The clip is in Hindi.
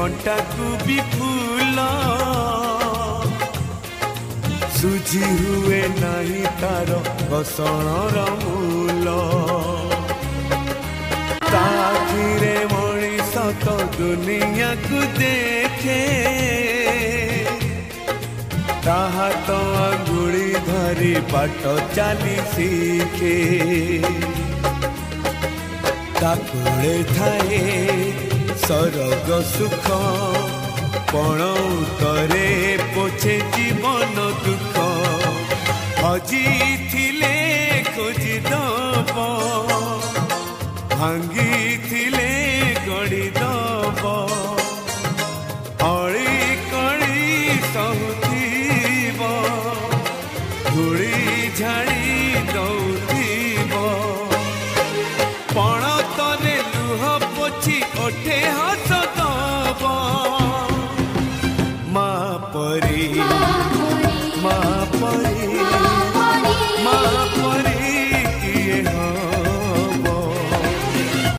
कंटा को भी फूल सुझी हुए नहीं तार बसणर मूल ताखिरे मनीष तो दुनिया को देखे ताहा तो अंगुड़ी धरी बाट चली शिखे ताकुले थाए सरग सुख पण उतरे पोछे जीवन दुख हजी थिले खोजी दब भांगी थिले गड़ी दब अड़ी कड़ी सहुथीब धूली झाड़ी दौथीब पण तरे लुह पोछी ओठे हस दब माँ परी